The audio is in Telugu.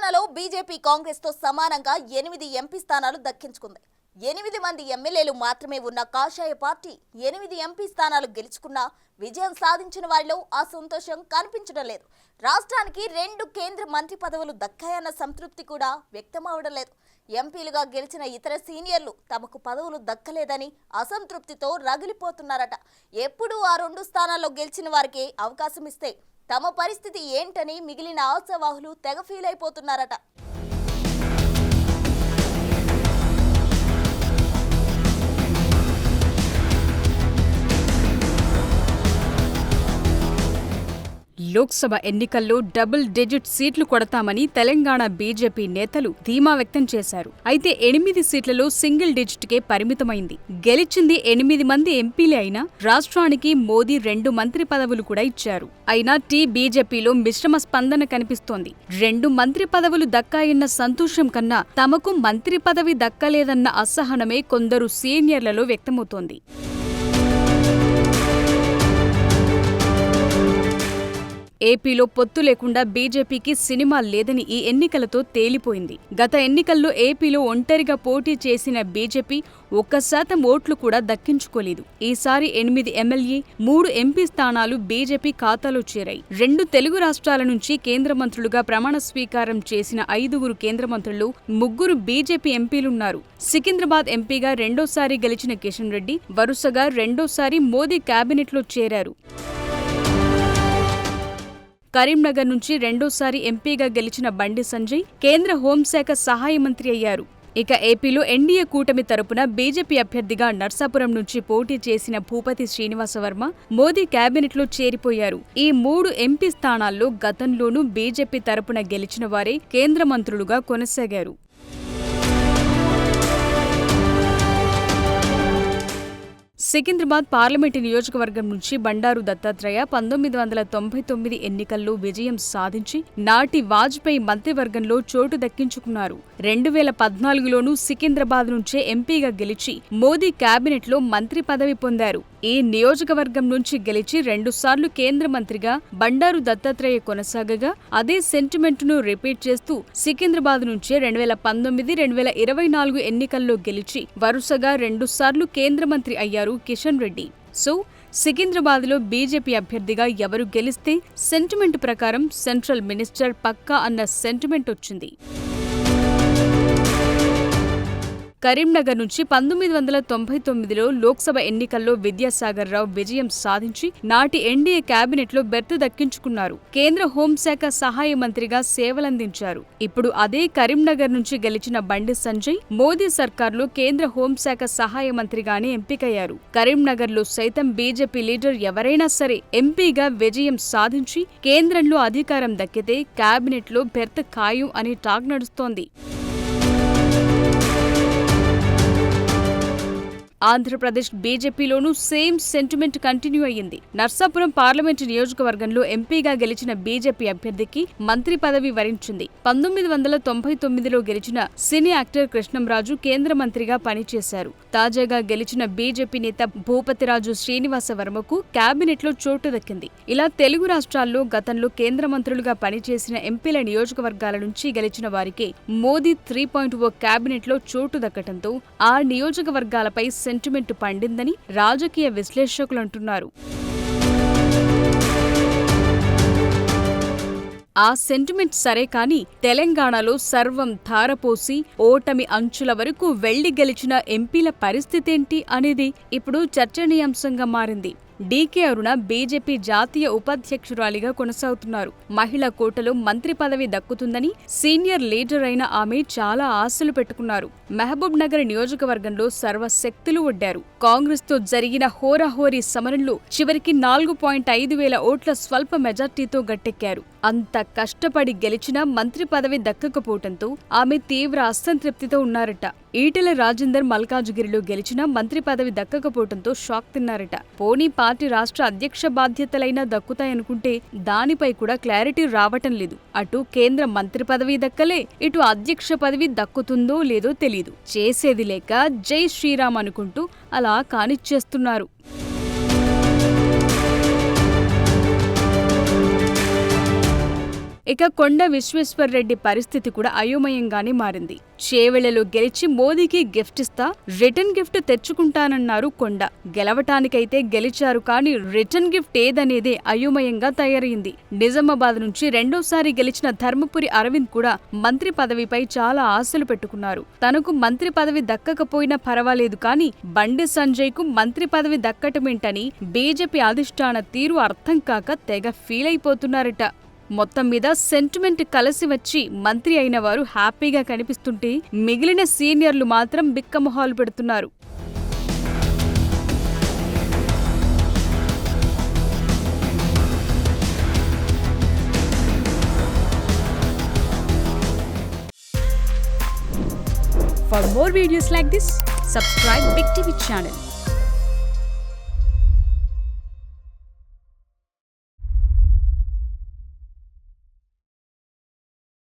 తెలంగాణలో బీజేపీ కాంగ్రెస్ తో సమానంగా 8 ఎంపీ స్థానాలు దక్కించుకుంది. 8 మంది ఎమ్మెల్యేలు మాత్రమే ఉన్న కాషాయ పార్టీ 8 ఎంపీ స్థానాలు గెలుచుకున్నా విజయం సాధించిన వారిలో ఆ సంతోషం కనిపించడం లేదు. రాష్ట్రానికి 2 కేంద్ర మంత్రి పదవులు దక్కాయన్న సంతృప్తి కూడా వ్యక్తమవడం లేదు. ఎంపీలుగా గెలిచిన ఇతర సీనియర్లు తమకు పదవులు దక్కలేదని అసంతృప్తితో రగిలిపోతున్నారట. ఎప్పుడూ ఆ 2 స్థానాల్లో గెలిచిన వారికి అవకాశం ఇస్తే తమ పరిస్థితి ఏంటని మిగిలిన ఆశావాహులు తెగ ఫీల్ అయిపోతున్నారట. లోక్సభ ఎన్నికల్లో డబుల్ డిజిట్ సీట్లు కొడతామని తెలంగాణ బీజేపీ నేతలు ధీమా వ్యక్తం చేశారు. అయితే 8 సీట్లలో సింగిల్ డిజిట్కే పరిమితమైంది. గెలిచింది 8 మంది ఎంపీలే అయినా రాష్ట్రానికి మోదీ 2 మంత్రి పదవులు కూడా ఇచ్చారు. అయినా బీజేపీలో మిశ్రమ స్పందన కనిపిస్తోంది. 2 మంత్రి పదవులు దక్కాయన్న సంతోషం కన్నా తమకు మంత్రి పదవి దక్కలేదన్న అసహనమే కొందరు సీనియర్లలో వ్యక్తమవుతోంది. ఏపీలో పొత్తు లేకుండా బీజేపీకి సినిమా లేదని ఈ ఎన్నికలతో తేలిపోయింది. గత ఎన్నికల్లో ఏపీలో ఒంటరిగా పోటీ చేసిన బీజేపీ 1% ఓట్లు కూడా దక్కించుకోలేదు. ఈసారి 8 ఎమ్మెల్యే, 3 ఎంపీ స్థానాలు బీజేపీ ఖాతాలో చేరాయి. 2 తెలుగు రాష్ట్రాల నుంచి కేంద్ర మంత్రులుగా ప్రమాణ స్వీకారం చేసిన 5 కేంద్ర మంత్రుల్లో 3 బీజేపీ ఎంపీలున్నారు. సికింద్రాబాద్ ఎంపీగా రెండోసారి గెలిచిన కిషన్ రెడ్డి వరుసగా రెండోసారి మోదీ కేబినెట్లో చేరారు. కరీంనగర్ నుంచి రెండోసారి ఎంపీగా గెలిచిన బండి సంజయ్ కేంద్ర హోంశాఖ సహాయ మంత్రి అయ్యారు. ఇక ఏపీలో ఎన్డీఏ కూటమి తరపున బీజేపీ అభ్యర్థిగా నర్సాపురం నుంచి పోటీ చేసిన భూపతి శ్రీనివాసవర్మ మోదీ కేబినెట్లో చేరిపోయారు. ఈ 3 ఎంపీ స్థానాల్లో గతంలోనూ బీజేపీ తరపున గెలిచిన వారే కేంద్ర మంత్రులుగా కొనసాగారు. సికింద్రాబాద్ పార్లమెంటు నియోజకవర్గం నుంచి బండారు దత్తాత్రేయ 1999 ఎన్నికల్లో విజయం సాధించి నాటి వాజ్పేయి మంత్రివర్గంలో చోటు దక్కించుకున్నారు. 2014లోనూ సికింద్రాబాద్ నుంచే ఎంపీగా గెలిచి మోదీ కేబినెట్లో మంత్రి పదవి పొందారు. ఈ నియోజకవర్గం నుంచి గెలిచి 2 సార్లు కేంద్ర మంత్రిగా బండారు దత్తాత్రేయ కొనసాగగా అదే సెంటిమెంట్ను రిపీట్ చేస్తూ సికింద్రాబాద్ నుంచే 2019, 2024 ఎన్నికల్లో గెలిచి వరుసగా 2 సార్లు కేంద్ర మంత్రి అయ్యారు కిషన్ రెడ్డి. సో సికింద్రాబాద్లో బీజేపీ అభ్యర్థిగా ఎవరు గెలిస్తే సెంటిమెంట్ ప్రకారం సెంట్రల్ మినిస్టర్ పక్కా అన్న సెంటిమెంట్ వచ్చింది. కరీంనగర్ నుంచి 1999లో లోక్సభ ఎన్నికల్లో విద్యాసాగర్ రావు విజయం సాధించి నాటి ఎన్డీఏ కేబినెట్లో బెర్త్ దక్కించుకున్నారు. కేంద్ర హోంశాఖ సహాయ మంత్రిగా సేవలందించారు. ఇప్పుడు అదే కరీంనగర్ నుంచి గెలిచిన బండి సంజయ్ మోదీ సర్కార్లో కేంద్ర హోంశాఖ సహాయ మంత్రిగానే ఎంపికయ్యారు. కరీంనగర్లో సైతం బీజేపీ లీడర్ ఎవరైనా సరే ఎంపీగా విజయం సాధించి కేంద్రంలో అధికారం దక్కితే కేబినెట్లో బెర్త్ ఖాయం అనే టాక్ నడుస్తోంది. ఆంధ్రప్రదేశ్ బీజేపీలోనూ సేమ్ సెంటిమెంట్ కంటిన్యూ అయ్యింది. నర్సాపురం పార్లమెంటు నియోజకవర్గంలో ఎంపీగా గెలిచిన బీజేపీ అభ్యర్థికి మంత్రి పదవి వరించింది. 1999లో గెలిచిన సినీ యాక్టర్ కృష్ణంరాజు కేంద్ర మంత్రిగా పనిచేశారు. తాజాగా గెలిచిన బీజేపీ నేత భూపతిరాజు శ్రీనివాసవర్మకు కేబినెట్లో చోటు దక్కింది. ఇలా తెలుగు రాష్ట్రాల్లో గతంలో కేంద్ర మంత్రులుగా పనిచేసిన ఎంపీల నియోజకవర్గాల నుంచి గెలిచిన వారికి మోదీ 3.0 కేబినెట్లో చోటు దక్కడంతో ఆ నియోజకవర్గాలపై సెంటిమెంట్ పండిందని రాజకీయ విశ్లేషకులు అంటున్నారు. ఆ సెంటిమెంట్ సరే కానీ తెలంగాణలో సర్వం ధారపోసి ఓటమి అంచుల వరకు వెళ్లి గెలిచిన ఎంపీల పరిస్థితేంటి అనేది ఇప్పుడు చర్చనీయాంశంగా మారింది. డీకే అరుణ బీజేపీ జాతీయ ఉపాధ్యక్షురాలిగా కొనసాగుతున్నారు. మహిళా కోటలో మంత్రి పదవి దక్కుతుందని సీనియర్ లీడర్ అయిన ఆమె చాలా ఆశలు పెట్టుకున్నారు. మహబూబ్ నగర్ నియోజకవర్గంలో సర్వశక్తులు ఒడ్డారు. కాంగ్రెస్ తో జరిగిన హోరాహోరీ సమరంలో చివరికి 4.5 వేల ఓట్ల స్వల్ప మెజార్టీతో గట్టెక్కారు. అంత కష్టపడి గెలిచినా మంత్రి పదవి దక్కకపోవడంతో ఆమె తీవ్ర అసంతృప్తితో ఉన్నారట. ఈటెల రాజేందర్ మల్కాజ్గిరిలో గెలిచినా మంత్రి పదవి దక్కకపోవడంతో షాక్ తిన్నారట. పోనీ పార్టీ రాష్ట్ర అధ్యక్ష బాధ్యతలైనా దక్కుతాయనుకుంటే దానిపై కూడా క్లారిటీ రావటం లేదు. అటు కేంద్ర మంత్రి పదవి దక్కలే, ఇటు అధ్యక్ష పదవి దక్కుతుందో లేదో తెలీదు. చేసేది లేక జై శ్రీరామ్ అనుకుంటూ అలా కానిచ్చేస్తున్నారు. ఇక కొండ విశ్వేశ్వర్రెడ్డి పరిస్థితి కూడా అయోమయంగానే మారింది. చేవెళ్లలో గెలిచి మోదీకి గిఫ్ట్ ఇస్తా, రిటర్న్ గిఫ్ట్ తెచ్చుకుంటానన్నారు కొండ. గెలవటానికైతే గెలిచారు కానీ రిటర్న్ గిఫ్ట్ ఏదనేదే అయోమయంగా తయారైంది. నిజామాబాద్ నుంచి రెండోసారి గెలిచిన ధర్మపురి అరవింద్ కూడా మంత్రి పదవిపై చాలా ఆశలు పెట్టుకున్నారు. తనకు మంత్రి పదవి దక్కకపోయినా పర్వాలేదు కానీ బండి సంజయ్ కు మంత్రి పదవి దక్కటమేంటని బీజేపీ అధిష్టాన తీరు అర్థం కాక తెగ ఫీల్ అయిపోతున్నారట. మొత్తం మీద సెంటిమెంట్ కలిసి వచ్చి మంత్రి అయిన వారు హ్యాపీగా కనిపిస్తుంటే మిగిలిన సీనియర్లు మాత్రం బిక్కమొహాలు పెడుతున్నారు. For more videos like this, subscribe Big TV channel.